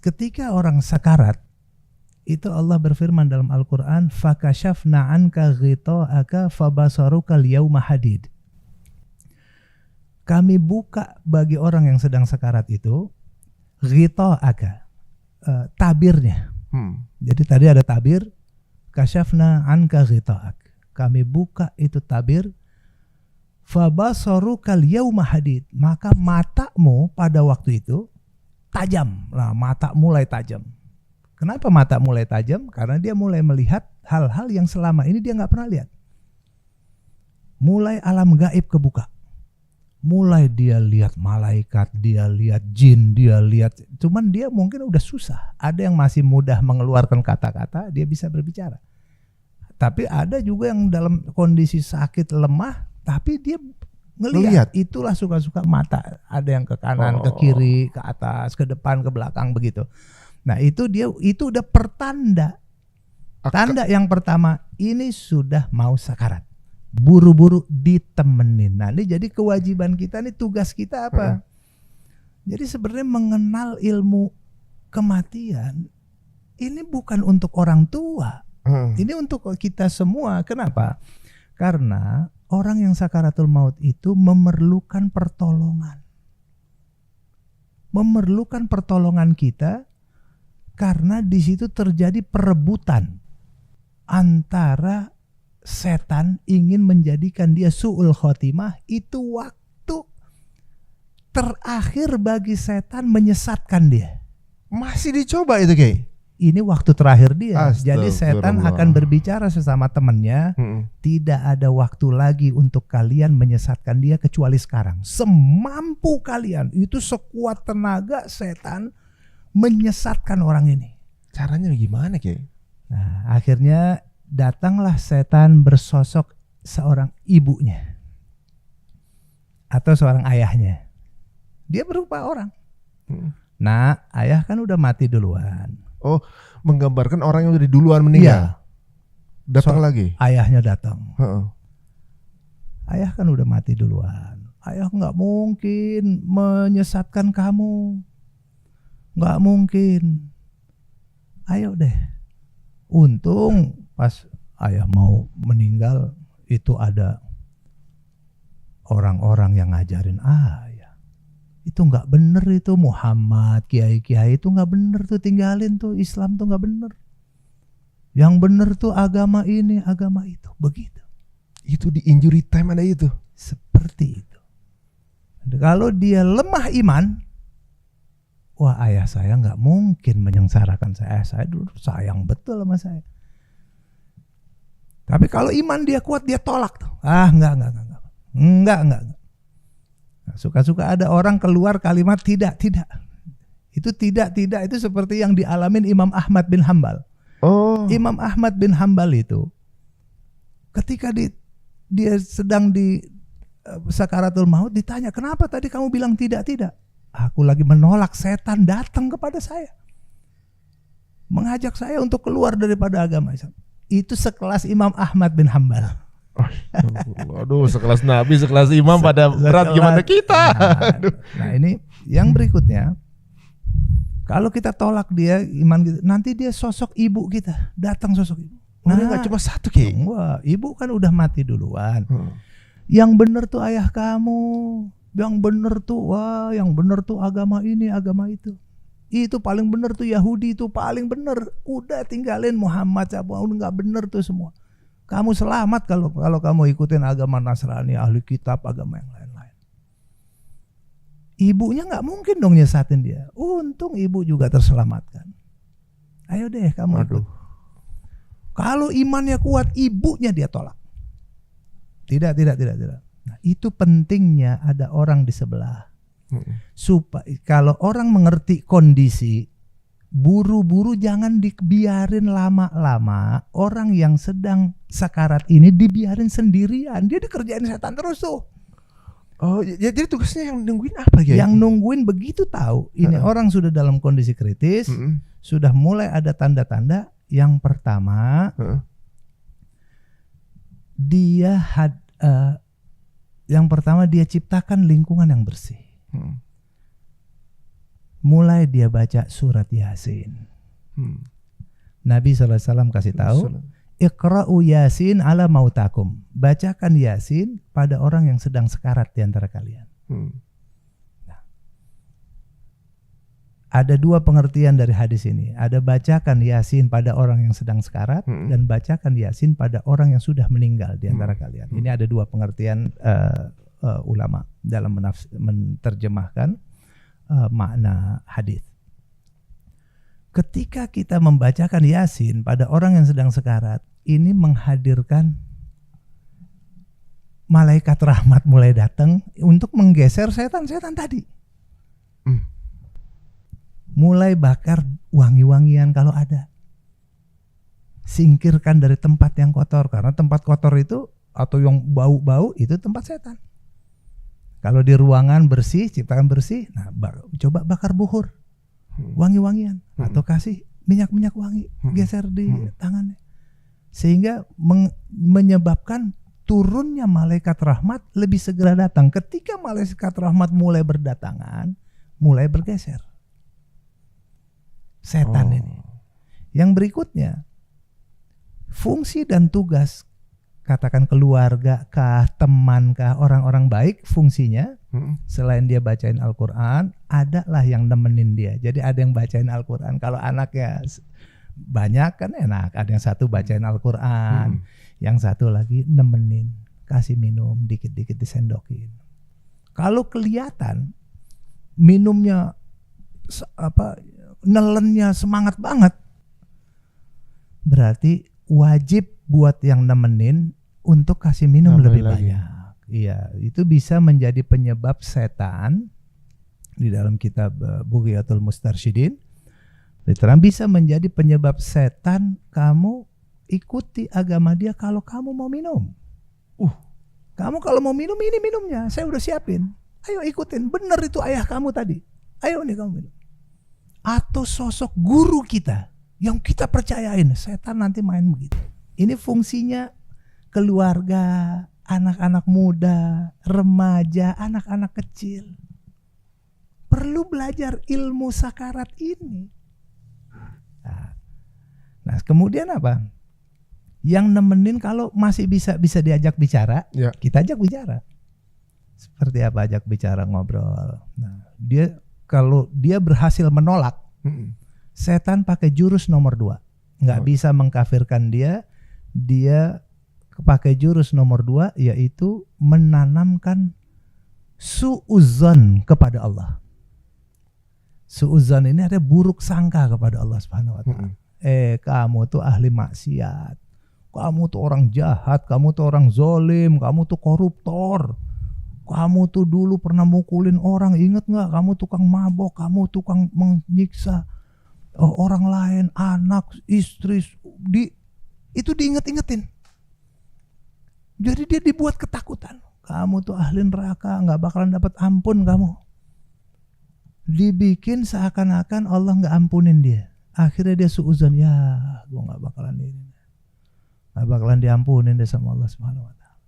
ketika orang sakarat, itu Allah berfirman dalam Al-Quran, fakashafna anka ghita'aka fabasaruka al-yawma hadid. Kami buka bagi orang yang sedang sakarat itu ghita'aka, tabirnya. Jadi tadi ada tabir, kashafna anka ghita'ak. Kami buka itu tabir, fabasaruka al-yawma hadid. Maka matamu pada waktu itu tajam. Nah, mata mulai tajam. Kenapa mata mulai tajam? Karena dia mulai melihat hal-hal yang selama ini dia nggak pernah lihat. Mulai alam gaib kebuka. Mulai dia lihat malaikat, dia lihat jin, dia lihat. Cuman dia mungkin udah susah. Ada yang masih mudah mengeluarkan kata-kata, dia bisa berbicara. Tapi ada juga yang dalam kondisi sakit, lemah, tapi dia ngelihat. Itulah suka-suka mata. Ada yang ke kanan, ke kiri, ke atas, ke depan, ke belakang begitu. Nah itu udah pertanda. Tanda yang pertama, ini sudah mau sakarat. Buru-buru ditemenin. Nah ini jadi kewajiban kita nih, tugas kita apa? Jadi sebenarnya mengenal ilmu kematian ini bukan untuk orang tua. Ini untuk kita semua. Kenapa? Karena orang yang sakaratul maut itu memerlukan pertolongan. Memerlukan pertolongan kita. Karena di situ terjadi perebutan antara setan ingin menjadikan dia su'ul khotimah. Itu waktu terakhir bagi setan menyesatkan dia. Masih dicoba itu Kiai? Ini waktu terakhir dia. Jadi setan akan berbicara sesama temannya, tidak ada waktu lagi untuk kalian menyesatkan dia kecuali sekarang. Semampu kalian, itu sekuat tenaga setan menyesatkan orang ini. Caranya gimana Kiai? Nah, akhirnya datanglah setan bersosok seorang ibunya atau seorang ayahnya. Dia berupa orang. Nah, ayah kan udah mati duluan. Oh, menggambarkan orang yang udah duluan meninggal. Datang lagi. Ayahnya datang. Ayah kan udah mati duluan. Ayah nggak mungkin menyesatkan kamu. Nggak mungkin. Ayo deh. Untung pas ayah mau meninggal itu ada orang-orang yang ngajarin ayah. Itu nggak bener itu, Muhammad, kiai-kiai itu nggak bener tuh, tinggalin tuh, Islam tuh nggak bener. Yang bener tuh agama ini, agama itu, begitu. Itu di injury time ada itu. Seperti itu. Kalau dia lemah iman, wah ayah saya nggak mungkin menyengsarakan saya. Saya dulu sayang betul sama saya. Tapi kalau iman dia kuat, dia tolak tuh. Enggak. Nah, suka-suka ada orang keluar kalimat tidak. Itu tidak itu seperti yang dialamin Imam Ahmad bin Hambal. Imam Ahmad bin Hambal itu ketika dia sedang di sakaratul maut ditanya, kenapa tadi kamu bilang tidak? Aku lagi menolak, setan datang kepada saya, mengajak saya untuk keluar daripada agama Islam. Itu sekelas Imam Ahmad bin Hambal. Aduh, sekelas Nabi, sekelas Imam pada berat gimana kita? Nah ini yang berikutnya, kalau kita tolak dia iman kita, nanti dia sosok ibu kita, datang sosok ibu. Nah, nggak cuma satu Kiai. Wah, ibu kan udah mati duluan. Yang bener tuh ayah kamu. Yang bener tuh, yang bener tuh agama ini, agama itu. Itu paling bener tuh Yahudi, itu paling bener. Udah tinggalin Muhammad, udah nggak bener tuh semua. Kamu selamat kalau kamu ikutin agama Nasrani, ahli kitab, agama yang lain-lain. Ibunya nggak mungkin dong nyesatin dia. Untung ibu juga terselamatkan. Ayo deh kamu ikut. Kalau imannya kuat, ibunya dia tolak. Tidak. Nah, itu pentingnya ada orang di sebelah. Supaya kalau orang mengerti kondisi, buru-buru jangan dibiarin lama-lama. Orang yang sedang sakarat ini dibiarin sendirian, dia dikerjain setan terus tuh. Oh, ya, jadi tugasnya yang nungguin apa ya? Yang nungguin begitu tahu ini orang sudah dalam kondisi kritis, sudah mulai ada tanda-tanda. Yang pertama, dia ciptakan lingkungan yang bersih. mulai dia baca surat Yasin. Nabi SAW kasih tahu, Iqra'u Yasin ala mautakum. Bacakan Yasin pada orang yang sedang sekarat di antara kalian. Nah, ada dua pengertian dari hadis ini. Ada bacakan Yasin pada orang yang sedang sekarat dan bacakan Yasin pada orang yang sudah meninggal di antara kalian. Ini ada dua pengertian ulama dalam menerjemahkan makna hadis. Ketika kita membacakan Yasin pada orang yang sedang sekarat, ini menghadirkan malaikat rahmat mulai datang untuk menggeser setan-setan tadi. Mulai bakar wangi-wangian kalau ada. Singkirkan dari tempat yang kotor, karena tempat kotor itu atau yang bau-bau itu tempat setan. Kalau di ruangan bersih, ciptakan bersih, nah coba bakar buhur, wangi-wangian, atau kasih minyak-minyak wangi, geser di tangannya. Sehingga menyebabkan turunnya malaikat rahmat lebih segera datang. Ketika malaikat rahmat mulai berdatangan, mulai bergeser setan ini. Yang berikutnya, fungsi dan tugas, katakan keluarga kah, teman kah, orang-orang baik, fungsinya selain dia bacain Al-Quran, adalah yang nemenin dia. Jadi ada yang bacain Al-Quran. Kalau anaknya banyak kan enak, ada yang satu bacain Al-Quran, yang satu lagi nemenin, kasih minum, dikit-dikit disendokin. Kalau kelihatan minumnya nelennya semangat banget, berarti wajib buat yang nemenin untuk kasih minum lebih banyak. Iya, itu bisa menjadi penyebab setan. Di dalam kitab Bughiyatul Mustarsyidin diterang bisa menjadi penyebab setan kamu ikuti agama dia kalau kamu mau minum. Kamu kalau mau minum, ini minumnya, saya udah siapin. Ayo ikutin, bener itu ayah kamu tadi. Ayo nih kamu minum. Atau sosok guru kita yang kita percayain, setan nanti main begitu. Ini fungsinya keluarga, anak-anak muda, remaja, anak-anak kecil. Perlu belajar ilmu sakarat ini. Nah, kemudian apa? Yang nemenin kalau masih bisa diajak bicara, kita ajak bicara. Seperti apa ajak bicara, ngobrol. Nah, kalau dia berhasil menolak, setan pakai jurus nomor 2. Nggak bisa mengkafirkan dia pakai jurus nomor 2, yaitu menanamkan su'udzon kepada Allah. Su'udzon ini ada buruk sangka kepada Allah Subhanahu wa taala. Kamu tuh ahli maksiat, kamu tuh orang jahat, kamu tuh orang zolim, kamu tuh koruptor, kamu tuh dulu pernah mukulin orang, inget nggak? Kamu tukang mabok, kamu tukang menyiksa orang lain, anak, istri, itu diinget-ingetin. Jadi dia dibuat ketakutan. Kamu tuh ahli neraka, nggak bakalan dapat ampun kamu. Dibikin seakan-akan Allah nggak ampunin dia. Akhirnya dia suudzon, ya gue nggak bakalan ini, nggak bakalan diampunin deh sama Allah Subhanahu wa taala.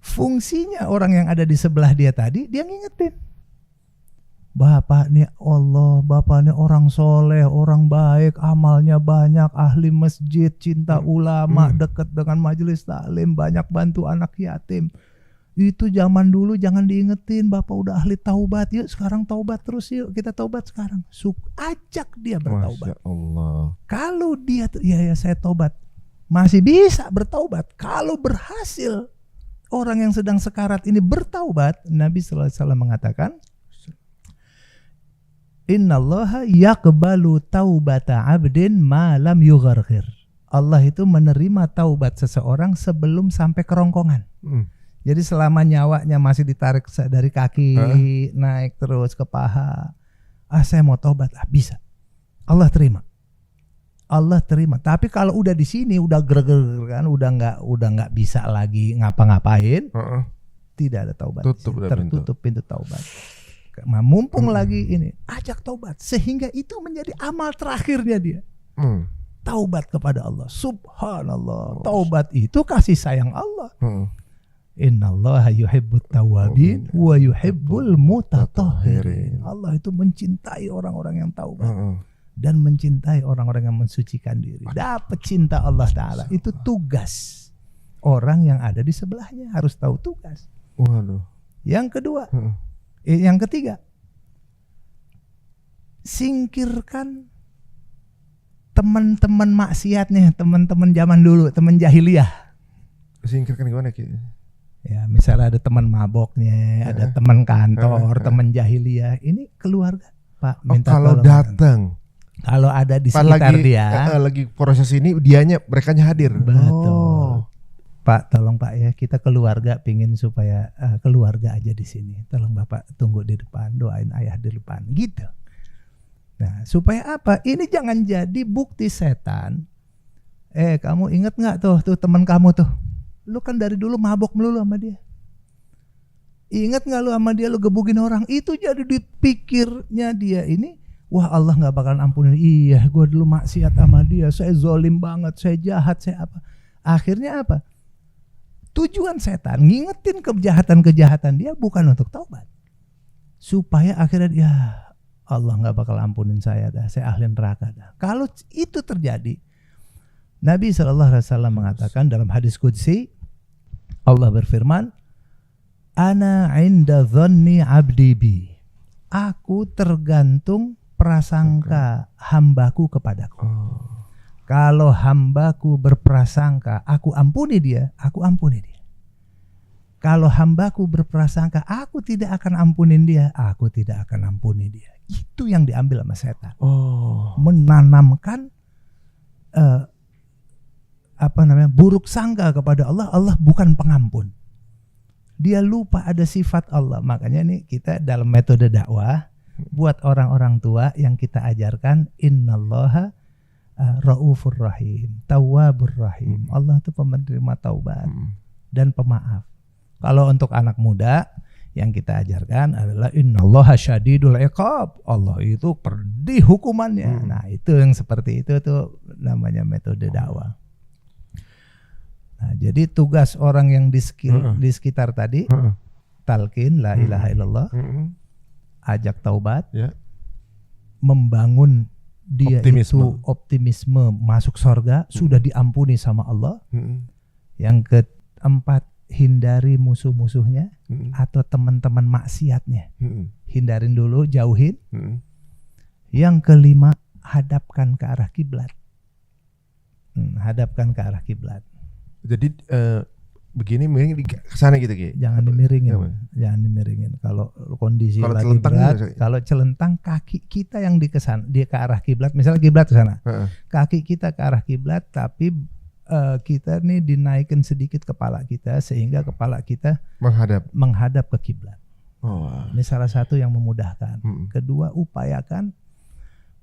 Fungsinya orang yang ada di sebelah dia tadi, dia ngingetin, Bapak nih Allah, Bapak nih orang soleh, orang baik, amalnya banyak, ahli masjid, cinta ulama, dekat dengan majelis taklim, banyak bantu anak yatim. Itu zaman dulu jangan diingetin, Bapak udah ahli taubat, yuk sekarang taubat terus, yuk kita taubat sekarang. Ajak dia bertaubat. Masya Allah. Kalau dia ya saya taubat, masih bisa bertaubat. Kalau berhasil orang yang sedang sekarat ini bertaubat, Nabi sallallahu alaihi wasallam mengatakan, Innallaha yaqbalu taubata 'abdin ma lam yugharghir. Allah itu menerima taubat seseorang sebelum sampai kerongkongan. Jadi selama nyawanya masih ditarik dari kaki, naik terus ke paha, saya mau taubat, bisa. Allah terima. Allah terima. Tapi kalau udah di sini udah greger kan, udah nggak bisa lagi ngapa-ngapain, tidak ada taubat. Tertutup pintu taubat. Nah, mumpung lagi ini, ajak taubat sehingga itu menjadi amal terakhirnya dia. Taubat kepada Allah. Subhanallah. Taubat itu kasih sayang Allah. Innallaha yuhibbut tawwabin wa yuhibbul mutatahhirin. Allah itu mencintai orang-orang yang taubat dan mencintai orang-orang yang mensucikan diri. Dapat cinta Allah Ta'ala. Itu tugas orang yang ada di sebelahnya, harus tahu tugas. Waduh. Yang kedua, yang ketiga, singkirkan teman-teman maksiatnya, teman-teman zaman dulu, teman jahiliyah. Singkirkan gimana Ki? Ya, misalnya ada teman maboknya, ada teman kantor, teman jahiliyah. Ini keluarga, Pak. Minta kalau tolong. datang, kalau ada di sekitar dia, lagi proses ini, merekanya hadir. Betul. Pak, tolong Pak ya, kita keluarga pingin supaya keluarga aja di sini. Tolong Bapak tunggu di depan, doain ayah di depan, gitu. Nah, supaya apa? Ini jangan jadi bukti setan. Kamu inget nggak tuh teman kamu tuh? Lu kan dari dulu mabok melulu sama dia. Ingat nggak lu sama dia lu gebukin orang? Itu jadi dipikirnya dia ini, wah Allah nggak bakalan ampunin. Iya, gue dulu maksiat sama dia, saya zolim banget, saya jahat, saya apa? Akhirnya apa? Tujuan setan ngingetin kejahatan-kejahatan dia bukan untuk taubat, supaya akhirnya dia, Allah nggak bakal ampunin saya dah, saya ahli neraka dah. Kalau itu terjadi, Nabi SAW mengatakan dalam hadis qudsi, Allah berfirman, Ana inda dhanni abdi bi. Aku tergantung prasangka hambaku kepadaku. Kalau hambaku berprasangka aku ampuni dia, aku ampuni dia. Kalau hambaku berprasangka aku tidak akan ampunin dia, aku tidak akan ampuni dia. Itu yang diambil sama setan. Menanamkan buruk sangka kepada Allah. Allah bukan pengampun. Dia lupa ada sifat Allah. Makanya nih kita dalam metode dakwah, buat orang-orang tua yang kita ajarkan, innallaha Raufur Rahim, Tawwabur Rahim. Allah itu penerima taubat dan pemaaf. Kalau untuk anak muda yang kita ajarkan adalah innallaha syadidul iqab. Allah itu pedih hukumannya. Nah, itu yang seperti itu tuh namanya metode dakwah. Nah, jadi tugas orang yang di sekitar tadi, talqin la ilaha illallah, ajak taubat, membangun dia itu optimisme masuk surga, sudah diampuni sama Allah. Yang keempat, hindari musuh-musuhnya atau teman-teman maksiatnya. Hindarin dulu, jauhin. Yang kelima, hadapkan ke arah kiblat. Hadapkan ke arah kiblat. Jadi begini miring di sana gitu Ki. Jangan dimiringin. Jangan dimiringin. Kalau kondisi lagi berat, kalau celentang kaki kita yang di ke arah kiblat, misalnya kiblat ke sana. Kaki kita ke arah kiblat, tapi kita nih dinaikin sedikit kepala kita sehingga kepala kita menghadap ke kiblat. Ini salah satu yang memudahkan. Kedua, upayakan.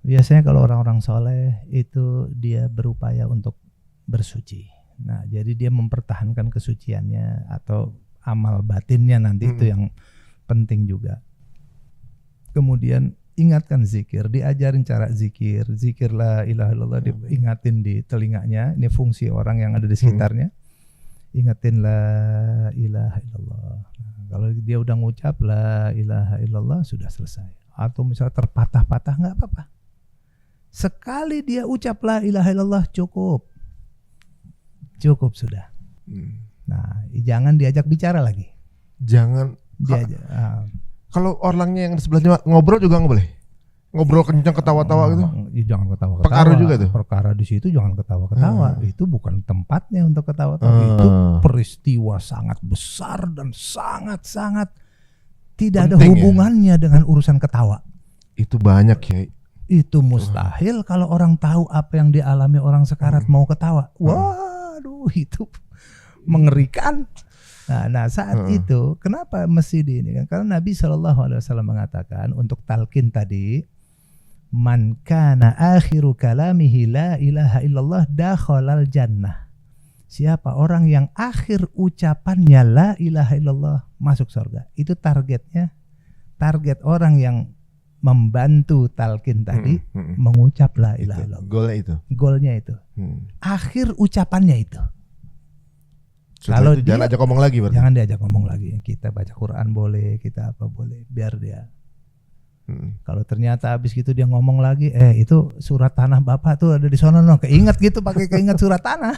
Biasanya kalau orang-orang soleh itu dia berupaya untuk bersuci. Nah, jadi dia mempertahankan kesuciannya atau amal batinnya nanti itu yang penting juga. Kemudian ingatkan zikir, diajarin cara zikir, zikir la ilaha illallah, diingatin di telinganya. Ini fungsi orang yang ada di sekitarnya. Ingatin la ilaha illallah. Nah, kalau dia udah ngucap la ilaha illallah sudah selesai. Atau misalnya terpatah-patah nggak apa-apa. Sekali dia ucap la ilaha illallah cukup sudah. Nah, jangan diajak bicara lagi. Jangan diajak. Kalau orangnya yang di sebelahnya ngobrol juga nggak boleh. Ngobrol kencang ketawa-tawa gitu. Jangan ketawa-ketawa. Perkara juga tuh. Perkara di situ jangan ketawa-ketawa. Itu bukan tempatnya untuk ketawa-tawa. Itu peristiwa sangat besar dan sangat-sangat tidak penting, ada hubungannya dengan urusan ketawa. Itu banyak ya. Itu mustahil kalau orang tahu apa yang dialami orang sekarat mau ketawa. Waduh, itu mengerikan. Nah saat itu kenapa mesti ini kan? Karena Nabi SAW mengatakan untuk talqin tadi, man kana akhiru kalamihi la ilaha illallah dakhalal jannah. Siapa orang yang akhir ucapannya la ilaha illallah masuk surga. Itu targetnya. Target orang yang membantu talqin tadi mengucap la ilaha illallah. Golnya itu. Golnya itu. Akhir ucapannya itu. Kalau Kalau jangan dia- ajak ngomong lagi berarti. Jangan diajak ngomong lagi. Kita baca Quran boleh, kita apa boleh, biar dia. Kalau ternyata habis gitu dia ngomong lagi, itu surat tanah Bapak tuh ada di sana, no. Keinget gitu, pakai keinget surat tanah.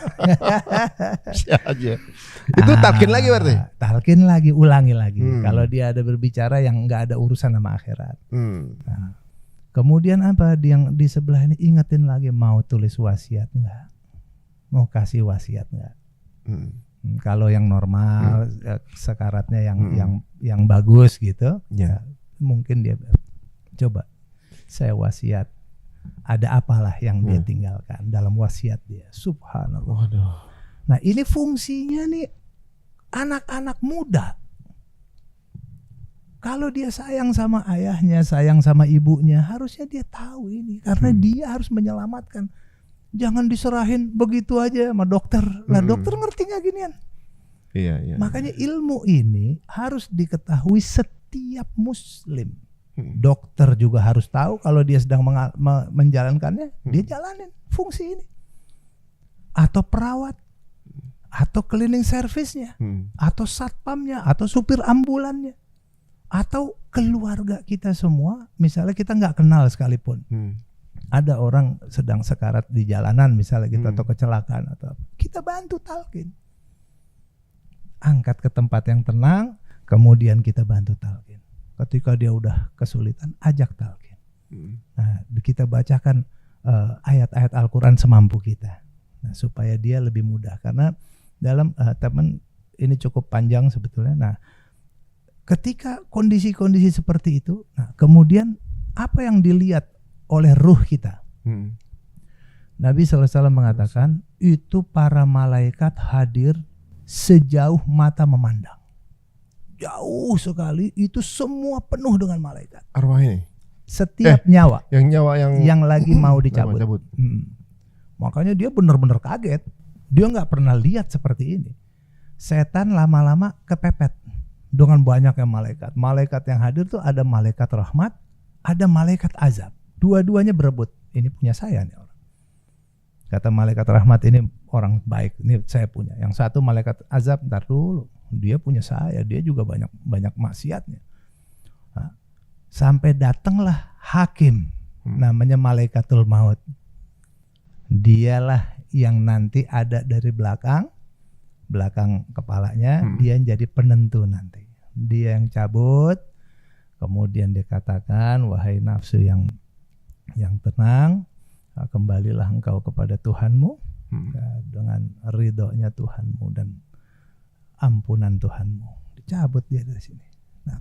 Siap aja. Itu talkin lagi berarti. Talkin lagi, ulangi lagi. Hmm. Kalau dia ada berbicara yang nggak ada urusan sama akhirat. Hmm. Kemudian apa? Yang di sebelah ini ingetin lagi, mau tulis wasiat nggak? Mau kasih wasiat nggak? Kalau yang normal, sekaratnya yang bagus gitu, Ya. mungkin dia coba saya wasiat. Ada apalah yang dia tinggalkan dalam wasiat dia. Subhanallah. Waduh. Nah ini fungsinya nih anak-anak muda. Kalau dia sayang sama ayahnya, sayang sama ibunya, harusnya dia tahu ini. Karena dia harus menyelamatkan. Jangan diserahin begitu aja sama dokter. Lah dokter ngerti gak ginian? Iya. Makanya ilmu ini harus diketahui setiap muslim. Dokter juga harus tahu kalau dia sedang menjalankannya, dia jalanin fungsi ini. Atau perawat, atau cleaning service-nya, atau satpamnya, atau supir ambulannya, atau keluarga kita semua. Misalnya kita nggak kenal sekalipun, ada orang sedang sekarat di jalanan, misalnya kita atau kecelakaan atau apa, kita bantu talqin. Angkat ke tempat yang tenang, kemudian kita bantu talqin. Ketika dia udah kesulitan, ajak talqin. Nah, kita bacakan ayat-ayat Al-Quran semampu kita. Nah, supaya dia lebih mudah. Karena dalam teman ini cukup panjang sebetulnya. Nah, ketika kondisi-kondisi seperti itu, nah, kemudian apa yang dilihat oleh ruh kita? Nabi SAW mengatakan, itu para malaikat hadir sejauh mata memandang. Jauh sekali, itu semua penuh dengan malaikat. Arwah ini. Setiap nyawa Yang nyawa yang lagi mau dicabut. Makanya dia benar-benar kaget. Dia nggak pernah lihat seperti ini. Setan lama-lama kepepet dengan banyaknya malaikat. Malaikat yang hadir tuh ada malaikat rahmat, ada malaikat azab. Dua-duanya berebut. Ini punya saya nih orang. Kata malaikat rahmat, ini orang baik, ini saya punya. Yang satu malaikat azab, ntar dulu. Dia punya saya, dia juga banyak maksiatnya. Nah, sampai datanglah hakim, namanya malaikatul maut. Dialah yang nanti ada dari belakang kepalanya, dia yang jadi penentu nanti. Dia yang cabut, kemudian dia katakan, wahai nafsu yang tenang, kembalilah engkau kepada Tuhanmu, dengan ridhonya Tuhanmu dan ampunan Tuhanmu. Dicabut dia dari sini. Nah,